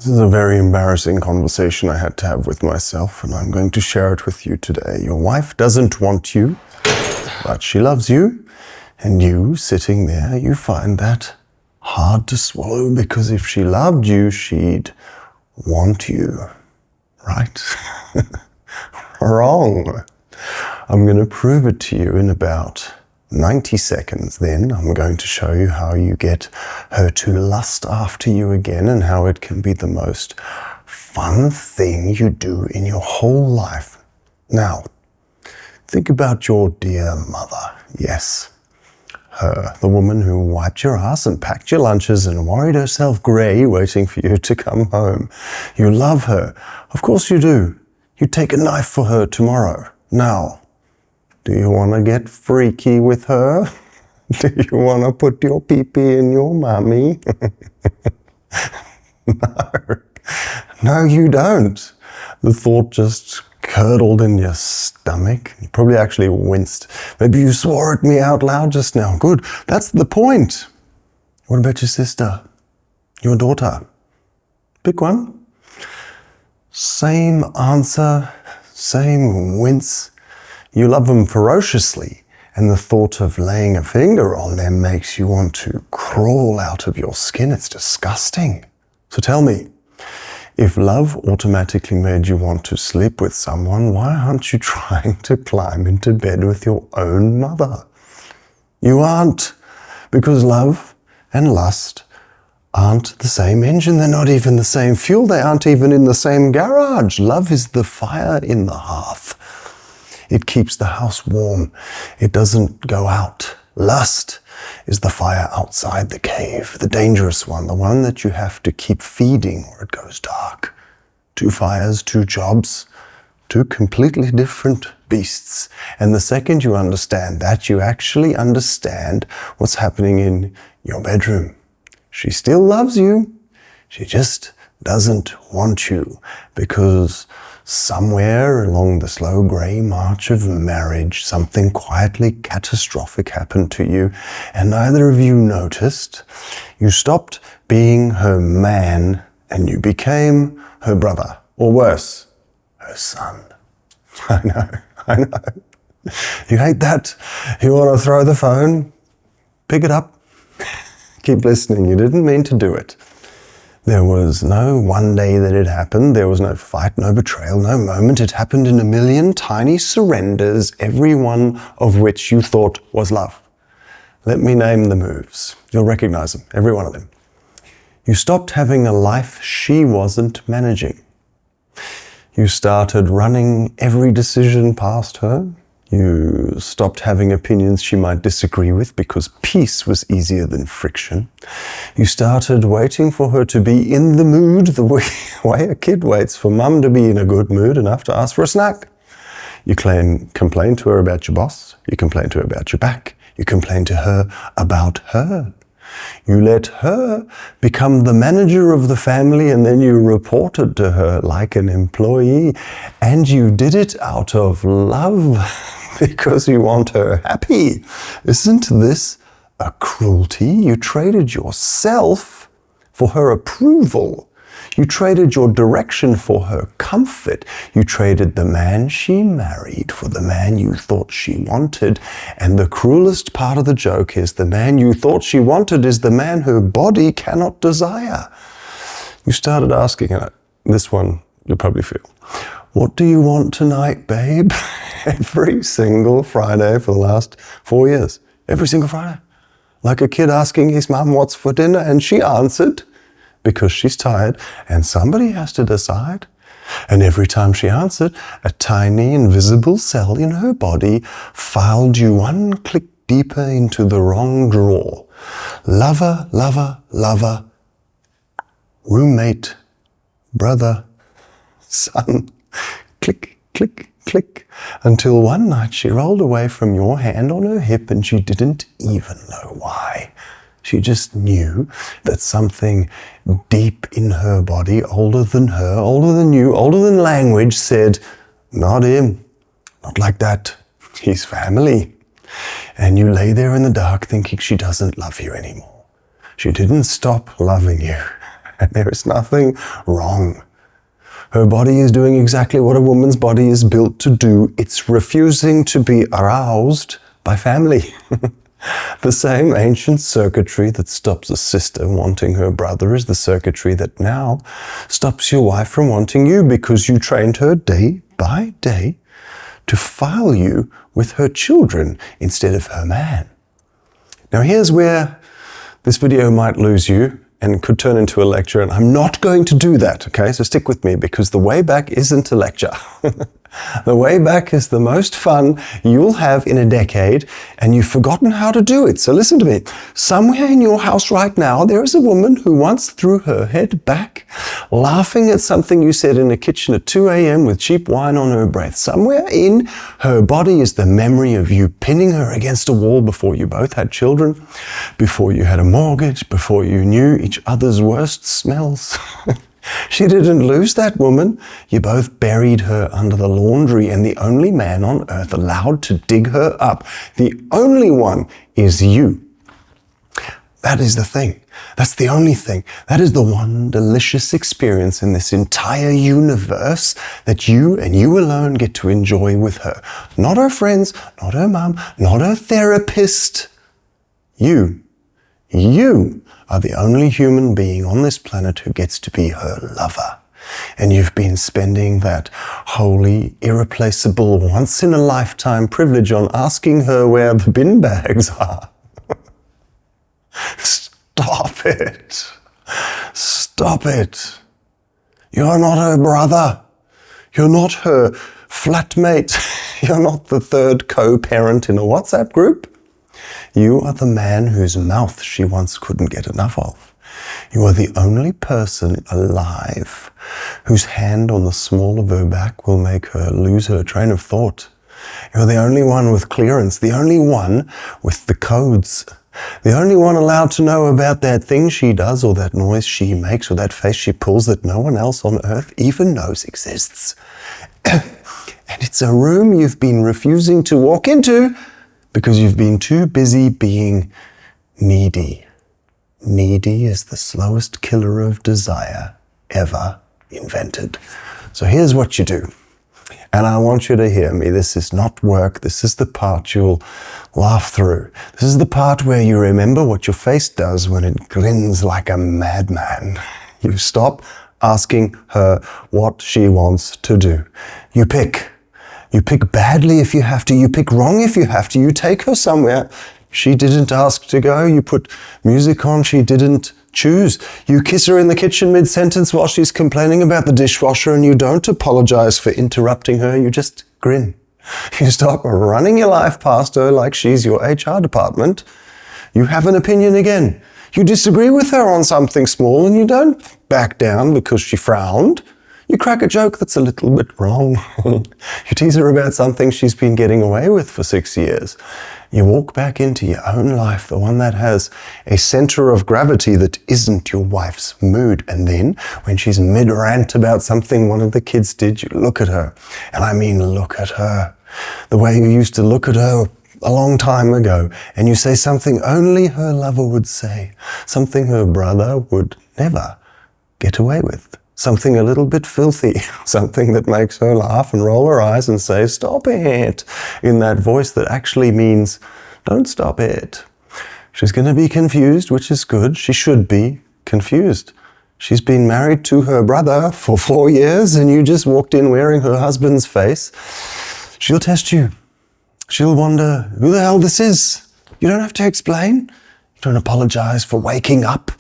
This is a very embarrassing conversation I had to have with myself, and I'm going to share it with you today. Your wife doesn't want you, but she loves you, and you, sitting there, you find that hard to swallow, because if she loved you, she'd want you, right? Wrong. I'm going to prove it to you in about 90 seconds. Then I'm going to show you how you get her to lust after you again, and how it can be the most fun thing you do in your whole life. Now, think about your dear mother. Yes, her, the woman who wiped your ass and packed your lunches and worried herself grey waiting for you to come home. You love her. Of course you do. You'd take a knife for her tomorrow. Now, do you want to get freaky with her? Do you want to put your pee-pee in your mommy? No. No, you don't. The thought just curdled in your stomach. You probably actually winced. Maybe you swore at me out loud just now. Good. That's the point. What about your sister? Your daughter? Pick one. Same answer, same wince. You love them ferociously, and the thought of laying a finger on them makes you want to crawl out of your skin. It's disgusting. So tell me, if love automatically made you want to sleep with someone, why aren't you trying to climb into bed with your own mother? You aren't, because love and lust aren't the same engine. They're not even the same fuel. They aren't even in the same garage. Love is the fire in the hearth. It keeps the house warm. It doesn't go out. Lust is the fire outside the cave, the dangerous one, the one that you have to keep feeding or it goes dark. Two fires, two jobs, two completely different beasts. And the second you understand that, you actually understand what's happening in your bedroom. She still loves you. She just doesn't want you, because somewhere along the slow grey march of marriage, something quietly catastrophic happened to you, and neither of you noticed. You stopped being her man and you became her brother, or worse, her son. I know. You hate that. You want to throw the phone? Pick it up. Keep listening. You didn't mean to do it. There was no one day that it happened. There was no fight, no betrayal, no moment. It happened in a million tiny surrenders, every one of which you thought was love. Let me name the moves. You'll recognize them, every one of them. You stopped having a life she wasn't managing. You started running every decision past her. You stopped having opinions she might disagree with, because peace was easier than friction. You started waiting for her to be in the mood, the way a kid waits for mum to be in a good mood enough to ask for a snack. You complain to her about your boss. You complain to her about your back. You complain to her about her. You let her become the manager of the family, and then you reported to her like an employee. And you did it out of love, because you want her happy. Isn't this a cruelty? You traded yourself for her approval. You traded your direction for her comfort. You traded the man she married for the man you thought she wanted. And the cruelest part of the joke is, the man you thought she wanted is the man her body cannot desire. You started asking her, this one you'll probably feel, what do you want tonight, babe? Every single Friday for the last 4 years. Every single Friday. Like a kid asking his mum what's for dinner, and she answered, because she's tired and somebody has to decide. And every time she answered, a tiny invisible cell in her body filed you one click deeper into the wrong drawer. Lover, lover, lover, roommate, brother, son, click, click, click, until one night she rolled away from your hand on her hip, and she didn't even know why. She just knew that something deep in her body, older than her, older than you, older than language, said, not him, not like that, he's family. And you lay there in the dark thinking she doesn't love you anymore. She didn't stop loving you. And there is nothing wrong. Her body is doing exactly what a woman's body is built to do. It's refusing to be aroused by family. The same ancient circuitry that stops a sister wanting her brother is the circuitry that now stops your wife from wanting you, because you trained her day by day to file you with her children instead of her man. Now here's where this video might lose you and could turn into a lecture, and I'm not going to do that, okay? So stick with me, because the way back isn't a lecture. The way back is the most fun you'll have in a decade, and you've forgotten how to do it. So listen to me. Somewhere in your house right now, there is a woman who once threw her head back, laughing at something you said in the kitchen at 2 a.m. with cheap wine on her breath. Somewhere in her body is the memory of you pinning her against a wall before you both had children, before you had a mortgage, before you knew each other's worst smells. She didn't lose that woman. You both buried her under the laundry, and the only man on earth allowed to dig her up, the only one, is you. That is the thing. That's the only thing. That is the one delicious experience in this entire universe that you and you alone get to enjoy with her. Not her friends, not her mum, not her therapist. You are the only human being on this planet who gets to be her lover. And you've been spending that holy, irreplaceable, once-in-a-lifetime privilege on asking her where the bin bags are. Stop it. Stop it. You're not her brother. You're not her flatmate. You're not the third co-parent in a WhatsApp group. You are the man whose mouth she once couldn't get enough of. You are the only person alive whose hand on the small of her back will make her lose her train of thought. You're the only one with clearance, the only one with the codes, the only one allowed to know about that thing she does, or that noise she makes, or that face she pulls that no one else on earth even knows exists. And it's a room you've been refusing to walk into because you've been too busy being needy. Needy is the slowest killer of desire ever invented. So here's what you do. And I want you to hear me. This is not work. This is the part you'll laugh through. This is the part where you remember what your face does when it grins like a madman. You stop asking her what she wants to do. You pick. You pick badly if you have to. You pick wrong if you have to. You take her somewhere she didn't ask to go. You put music on she didn't choose. You kiss her in the kitchen mid-sentence while she's complaining about the dishwasher, and you don't apologize for interrupting her. You just grin. You stop running your life past her like she's your HR department. You have an opinion again. You disagree with her on something small, and you don't back down because she frowned. You crack a joke that's a little bit wrong. You tease her about something she's been getting away with for 6 years. You walk back into your own life, the one that has a center of gravity that isn't your wife's mood. And then, when she's mid-rant about something one of the kids did, you look at her. And I mean look at her. The way you used to look at her a long time ago. And you say something only her lover would say. Something her brother would never get away with. Something a little bit filthy, something that makes her laugh and roll her eyes and say, "Stop it," in that voice that actually means, "Don't stop it." She's going to be confused, which is good. She should be confused. She's been married to her brother for 4 years, and you just walked in wearing her husband's face. She'll test you. She'll wonder who the hell this is. You don't have to explain. You don't apologize for waking up.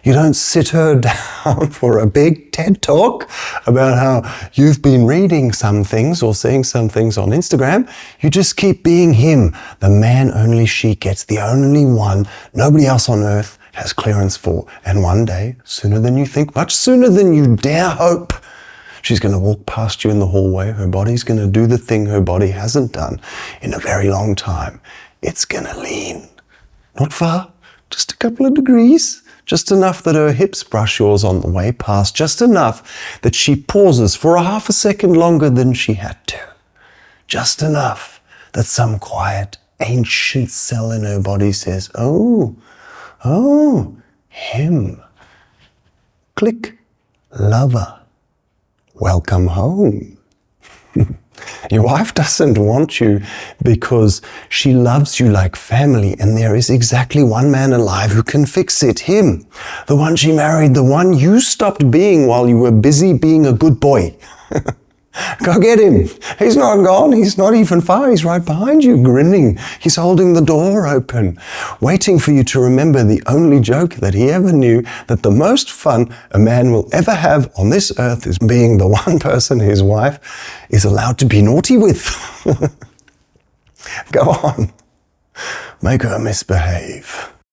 You don't sit her down for a big TED talk about how you've been reading some things or seeing some things on Instagram. You just keep being him, the man only she gets, the only one nobody else on earth has clearance for. And one day, sooner than you think, much sooner than you dare hope, she's going to walk past you in the hallway. Her body's going to do the thing her body hasn't done in a very long time. It's going to lean. Not far, just a couple of degrees. Just enough that her hips brush yours on the way past. Just enough that she pauses for a half a second longer than she had to. Just enough that some quiet, ancient cell in her body says, oh, him. Click. Lover. Welcome home. Your wife doesn't want you because she loves you like family, and there is exactly one man alive who can fix it. Him. The one she married, the one you stopped being while you were busy being a good boy. Go get him. He's not gone. He's not even far. He's right behind you, grinning. He's holding the door open, waiting for you to remember the only joke that he ever knew, that the most fun a man will ever have on this earth is being the one person his wife is allowed to be naughty with. Go on. Make her misbehave.